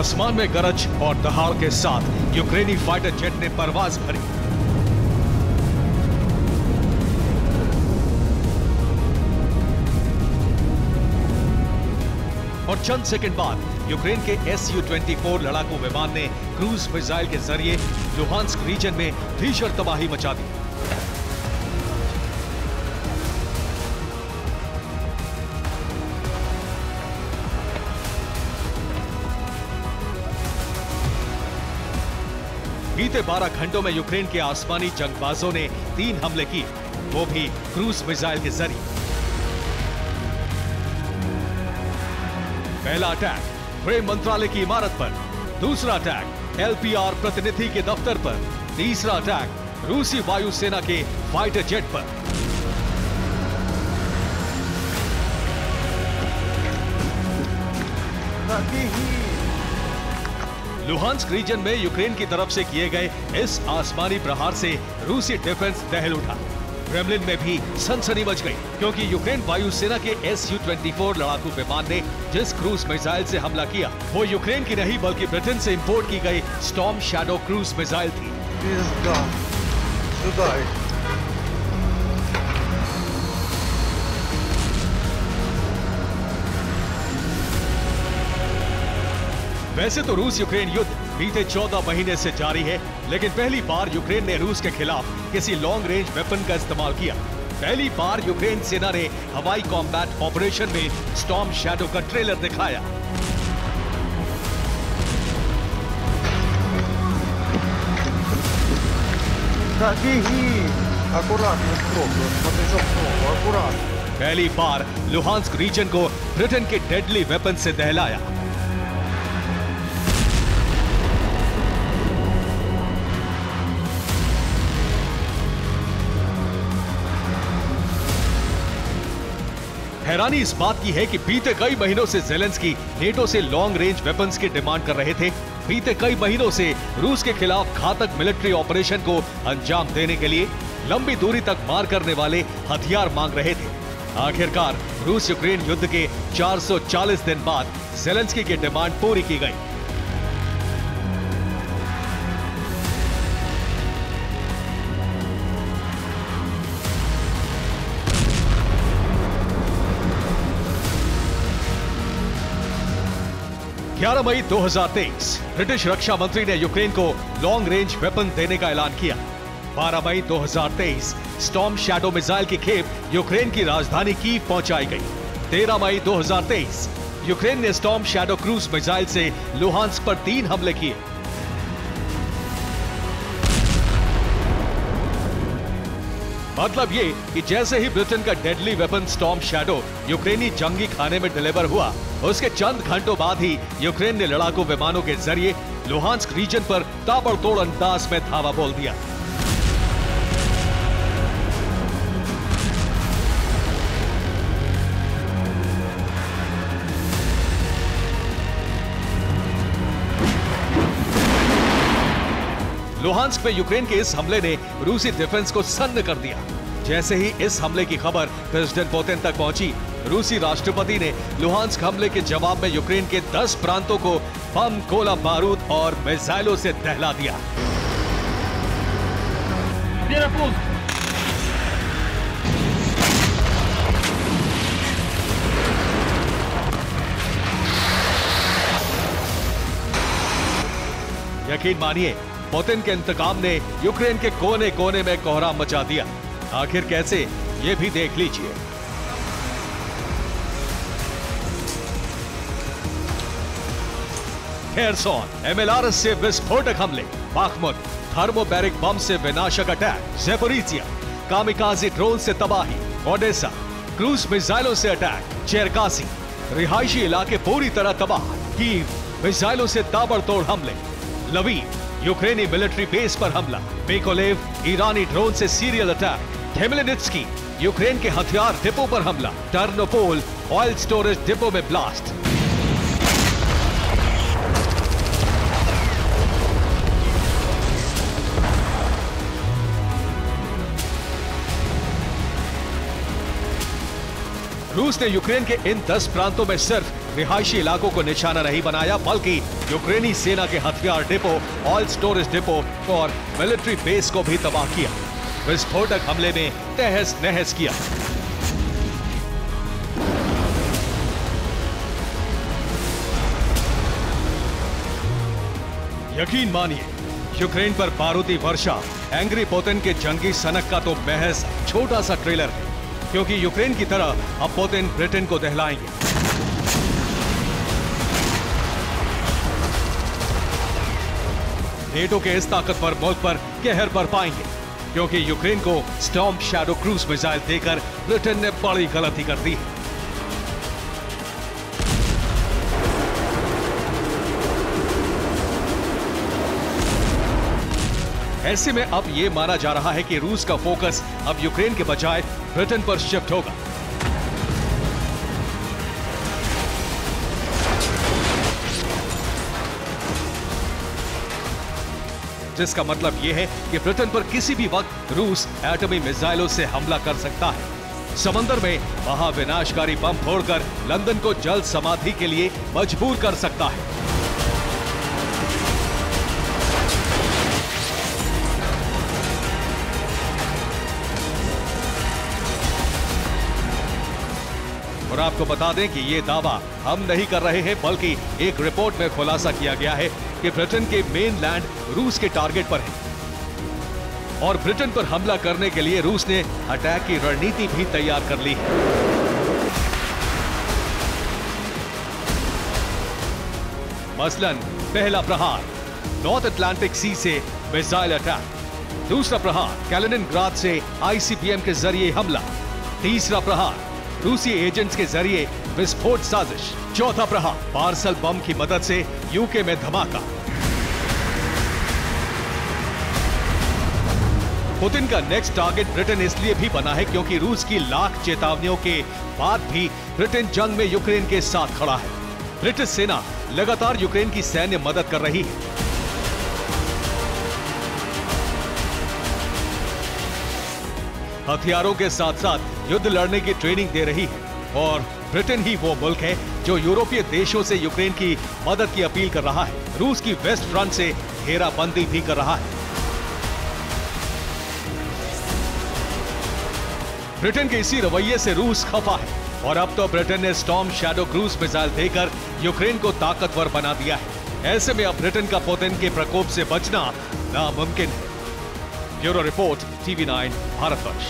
आसमान में गरज और दहाड़ के साथ यूक्रेनी फाइटर जेट ने परवाज भरी। और चंद सेकंड बाद यूक्रेन के Su-24 लड़ाकू विमान ने क्रूज मिसाइल के जरिए लुहांस्क रीजन में भीषण तबाही मचा दी। बीते 12 घंटों में यूक्रेन के आसमानी जंगबाजों ने 3 हमले किए, वो भी क्रूज मिसाइल के जरिए। पहला अटैक गृह मंत्रालय की इमारत पर, दूसरा अटैक LPR प्रतिनिधि के दफ्तर पर, तीसरा अटैक रूसी वायुसेना के फाइटर जेट पर। लुहांस्क रीजन में यूक्रेन की तरफ से किए गए इस आसमानी प्रहार से रूसी डिफेंस दहल उठा। क्रेमलिन में भी सनसनी मच गई, क्योंकि यूक्रेन वायुसेना के Su-24 लड़ाकू विमान ने जिस क्रूज मिसाइल से हमला किया वो यूक्रेन की नहीं बल्कि ब्रिटेन से इंपोर्ट की गई स्टॉर्म शैडो क्रूज मिसाइल थी। वैसे तो रूस यूक्रेन युद्ध बीते 14 महीने से जारी है, लेकिन पहली बार यूक्रेन ने रूस के खिलाफ किसी लॉन्ग रेंज वेपन का इस्तेमाल किया। पहली बार यूक्रेन सेना ने हवाई कॉम्बैट ऑपरेशन में स्टॉर्म शैडो का ट्रेलर दिखाया। पहली बार लुहांस्क रीजन को ब्रिटेन के डेडली वेपन से दहलाया। हैरानी इस बात की है कि बीते कई महीनों से ज़ेलेंस्की नेटो से लॉन्ग रेंज वेपन्स की डिमांड कर रहे थे। बीते कई महीनों से रूस के खिलाफ घातक मिलिट्री ऑपरेशन को अंजाम देने के लिए लंबी दूरी तक मार करने वाले हथियार मांग रहे थे। आखिरकार रूस यूक्रेन युद्ध के 440 दिन बाद ज़ेलेंस्की की डिमांड पूरी की गई। मई 2023 ब्रिटिश रक्षा मंत्री ने यूक्रेन को लॉन्ग रेंज वेपन देने का ऐलान किया। 12 मई 2023 स्टॉर्म शैडो मिसाइल की खेप यूक्रेन की राजधानी कीव पहुंचाई गई। 13 मई 2023 यूक्रेन ने स्टॉर्म शैडो क्रूज मिसाइल से लुहांस्क पर 3 हमले किए। मतलब ये कि जैसे ही ब्रिटेन का डेडली वेपन स्टॉर्म शैडो यूक्रेनी जंगी खाने में डिलीवर हुआ, उसके चंद घंटों बाद ही यूक्रेन ने लड़ाकू विमानों के जरिए लुहांस्क रीजन पर ताबड़तोड़ अंदाज में धावा बोल दिया। लुहांस्क में यूक्रेन के इस हमले ने रूसी डिफेंस को सन्न कर दिया। जैसे ही इस हमले की खबर प्रेसिडेंट पुतिन तक पहुंची, रूसी राष्ट्रपति ने लुहांस्क हमले के जवाब में यूक्रेन के 10 प्रांतों को बम, गोला बारूद और मिसाइलों से दहला दिया। यकीन मानिए, पुतिन के इंतकाम ने यूक्रेन के कोने कोने में कोहराम मचा दिया। आखिर कैसे, ये भी देख लीजिए। हेरसोन MLRS से विस्फोटक हमले, बाखमुत थर्मोबैरिक बम से विनाशक अटैक, ज़ेपोरिजिया कामिकाज़ी ड्रोन से तबाही, ओडेसा क्रूज मिसाइलों से अटैक, चेरकासी रिहायशी इलाके पूरी तरह तबाह, कीव मिसाइलों से ताबड़तोड़ हमले, लवीव यूक्रेनी मिलिट्री बेस पर हमला, मेकोलेव ईरानी ड्रोन से सीरियल अटैक, खेमेलनित्स्की यूक्रेन के हथियार डिपो पर हमला, टर्नोपोल ऑयल स्टोरेज डिपो में ब्लास्ट। रूस ने यूक्रेन के इन 10 प्रांतों में सिर्फ रिहायशी इलाकों को निशाना नहीं बनाया, बल्कि यूक्रेनी सेना के हथियार डिपो, ऑयल स्टोरेज डिपो और मिलिट्री बेस को भी तबाह किया। विस्फोटक हमले में तहस नहस किया। यकीन मानिए, यूक्रेन पर बारूदी वर्षा एंग्री पुतिन के जंगी सनक का तो महज छोटा सा ट्रेलर है, क्योंकि यूक्रेन की तरह अब पुतिन ब्रिटेन को दहलाएंगे। नेटो के इस ताकतवर मुल्क पर कहर बरपाएंगे, क्योंकि यूक्रेन को स्टॉर्म शैडो क्रूज मिसाइल देकर ब्रिटेन ने बड़ी गलती कर दी है। ऐसे में अब यह माना जा रहा है कि रूस का फोकस अब यूक्रेन के बजाय ब्रिटेन पर शिफ्ट होगा। जिसका मतलब यह है कि ब्रिटेन पर किसी भी वक्त रूस एटमी मिसाइलों से हमला कर सकता है। समंदर में महाविनाशकारी बम फोड़कर लंदन को जल समाधि के लिए मजबूर कर सकता है। और आपको बता दें कि ये दावा हम नहीं कर रहे हैं, बल्कि एक रिपोर्ट में खुलासा किया गया है कि ब्रिटेन के मेनलैंड रूस के टारगेट पर है और ब्रिटेन पर हमला करने के लिए रूस ने अटैक की रणनीति भी तैयार कर ली है। मसलन पहला प्रहार नॉर्थ अटलांटिक सी से मिसाइल अटैक, दूसरा प्रहार कैलिनिनग्राद से आईसीबीएम के जरिए हमला, तीसरा प्रहार रूसी एजेंट्स के जरिए विस्फोट साजिश, चौथा प्रहार पार्सल बम की मदद से यूके में धमाका। पुतिन का नेक्स्ट टारगेट ब्रिटेन इसलिए भी बना है क्योंकि रूस की लाख चेतावनियों के बाद भी ब्रिटेन जंग में यूक्रेन के साथ खड़ा है। ब्रिटिश सेना लगातार यूक्रेन की सैन्य मदद कर रही है। हथियारों के साथ साथ युद्ध लड़ने की ट्रेनिंग दे रही है और ब्रिटेन ही वो मुल्क है जो यूरोपीय देशों से यूक्रेन की मदद की अपील कर रहा है। रूस की वेस्ट फ्रंट से घेराबंदी भी कर रहा है। ब्रिटेन के इसी रवैये से रूस खफा है और अब तो ब्रिटेन ने स्टॉर्म शैडो क्रूज मिसाइल देकर यूक्रेन को ताकतवर बना दिया है। ऐसे में अब ब्रिटेन का पुतिन के प्रकोप से बचना नामुमकिन है। Bureau report, TV9 Bharatvarsh.